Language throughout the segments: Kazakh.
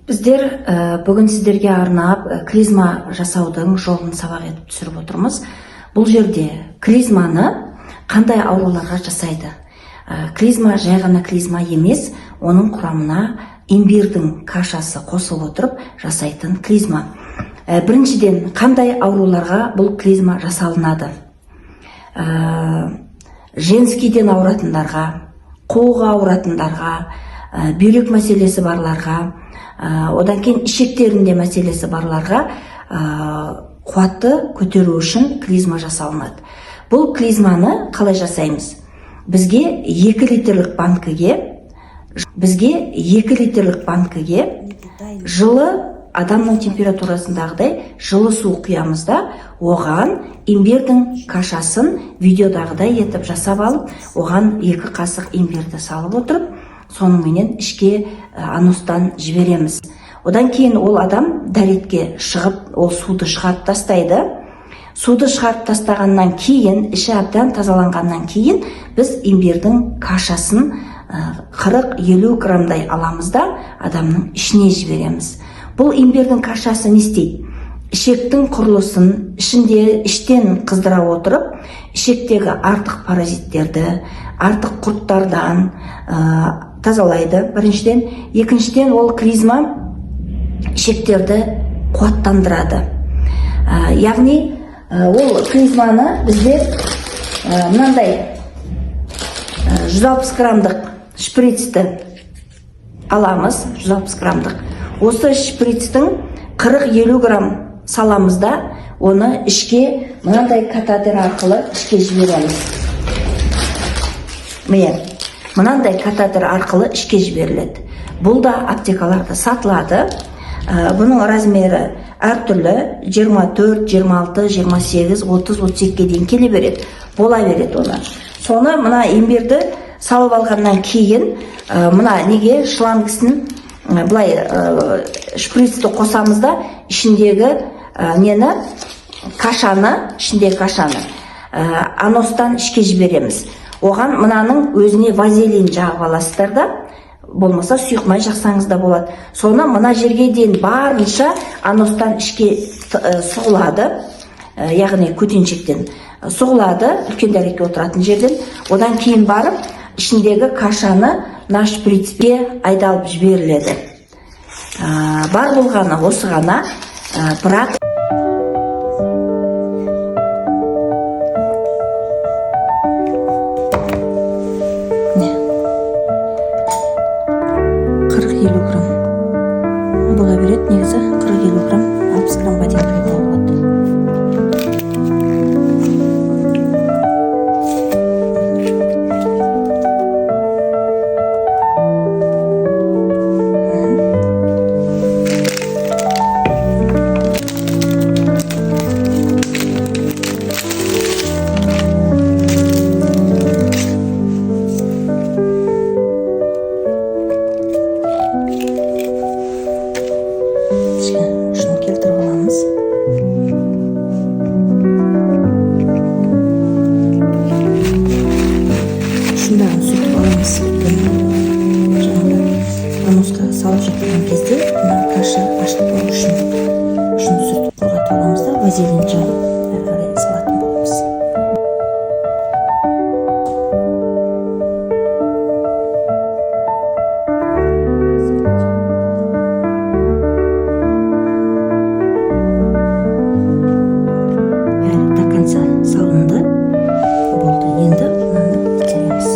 Біздер бүгін сіздерге арнап клизма жасаудың жолын сабақ етіп түсіріп отырмыз. Бұл жерде клизманы қандай ауруларға жасайды? Клизма жай ғана клизма емес, оның құрамына имбирдің кашасы қосылып отырып жасайтын клизма. Біріншіден, қандай ауруларға бұл клизма жасалынады? Женскийден ауыратындарға, қуығы ауыратындарға, бүйрек мәселесі барларға, одан кейін ішектерінде мәселесі барларға қуатты көтеру үшін клизма жасалынады. Бұл клизманы қалай жасаймыз? Бізге 2 литрлік банкіге жылы адамның температурасындағыдай жылы су құямыз да, оған имбирдің кашасын видеодағыдай етіп жасап алып, оған 2 қасық имбирді салып отырып, соныңменен ішке анустан жібереміз. Одан кейін ол адам дәретке шығып, ол суды шығарып тастайды. Суды шығарып тастағаннан кейін, іші әбден тазаланғаннан кейін, біз имбирдің кашасын 40-50 грамдай аламыз да, адамның ішіне жібереміз. Бұл имбирдің кашасы не істейді? Ішектің құрылысын іштен қыздыра отырып, ішектегі артық паразиттерді, артық құрттардан тазалайды, біріншіден. Екіншіден, ол клизма ішектерді қуаттандырады. Яғни, ол клизманы біздер мынандай 160 грамдық шприцті аламыз, 160 грамдық. Осы шприцтің 40-50 грамм саламыз да, оны ішке мынандай катетер арқылы ішке жібереміз. Мынандай катетер арқылы ішке жіберіледі. Бұл да аптекаларда сатылады. Бұның размері әртүрлі 24, 26, 28, 30, 32-ге дейін келе береді. Бола береді оны. Соны мына имбирді салып алғаннан кейін, мына неге шлангысын былай шприцті қосамыз да, ішіндегі кашаны анустан ішке жібереміз. Оған мынаның өзіне вазелин жағып аласыздар да, болмаса сұйық май жақсаңыз да болады. Соны мына жерге дейін барынша анустан ішке сұғылады, яғни көтеншектен сұғылады, үлкен дәретке отыратын жерден. Одан кейін барып, ішіндегі кашаны мына шприцке айдалып жіберіледі. Бар болғаны осы ғана, бірақ бола береді, негізі 40-50 грамм, 60 граммға дейін пайда болады. Шunu келтіріп аламыз. Шындағын сүйтіп аламыз. Жаңағы анусқа салып жатқан кезде мына каша ашылып болу үшін сүртіп құрғатып аламыз да, вазелин жағып әрі қарай салатын боламыз. Салынды, болды. Енді мынаны көтереміз.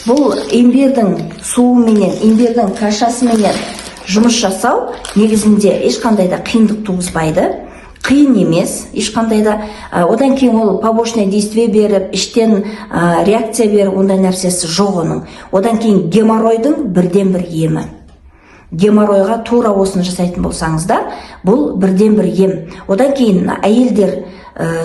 Бұл имбирдің суыменен, имбирдің кашасыменен жұмыс жасау негізінде ешқандай да қиындық туғызбайды. Қиын емес, ешқандай да. Одан кейін ол побочное действие беріп, іштен реакция беріп, ондай нәрсесі жоқ оның. Одан кейін геморройдың бірден бір емі. Геморройға тура осыны жасайтын болсаңыздар, бұл бірден бір ем. Одан кейін әйелдер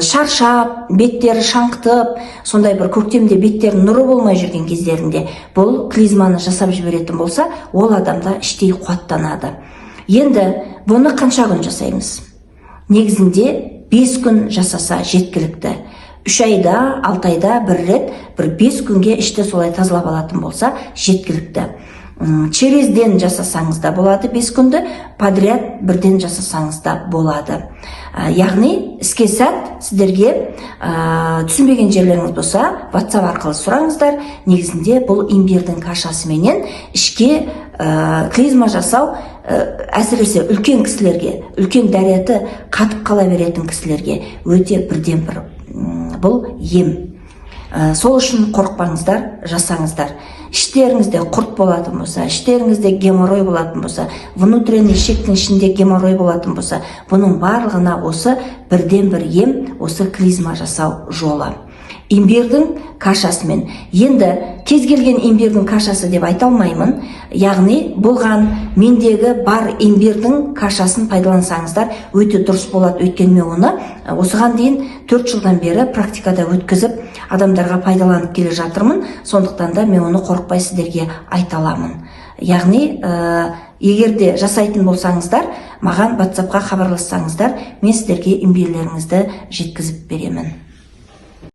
шаршап, беттері шаңқытып, сондай бір көктемде беттері нұры болмай жүрген кездерінде бұл клизманы жасап жіберетін болса, ол адамда іштей қуаттанады. Енді бұны қанша күн жасаймыз? негізінде 5 күн жасаса жеткілікті. 3 айда, 6 айда бір рет, бір 5 күнге ішті солай тазалап алатын болса жеткілікті. Черезден жасасаңыз да болады 5 күнді, подряд бірден жасасаңыз да болады. Яғни іске сәт сіздерге түсінбеген жерлеріңіз болса, WhatsApp арқылы сұраңыздар. Негізінде бұл имбирдің кашасы менен ішке клизма жасау әсіресе үлкен кісілерге, үлкен дәреті қатып қала беретін кісілерге өте бірден бір бұл ем. Сол үшін қорықпаңыздар, жасаңыздар. Іштеріңізде құрт болатын болса, іштеріңізде геморрой болатын болса, внутренний ішектің ішінде геморрой болатын болса, бұның барлығына осы бірден бір ем, осы клизма жасау жолы. Имбирдің кашасымен. Енді кез келген имбирдің кашасы деп айта алмаймын. Яғни болған мендегі бар имбирдің кашасын пайдалансаңыздар өте дұрыс болады. Өйткені мен оны осыған дейін 4 жылдан бері практикада өткізіп адамдарға пайдаланып келе жатырмын. Сондықтан да мен оны қорықпай сіздерге айта аламын. Яғни егерде жасайтын болсаңыздар, маған WhatsApp-қа хабарлассаңыздар, мен сіздерге имбирлеріңізді жеткізіп беремін.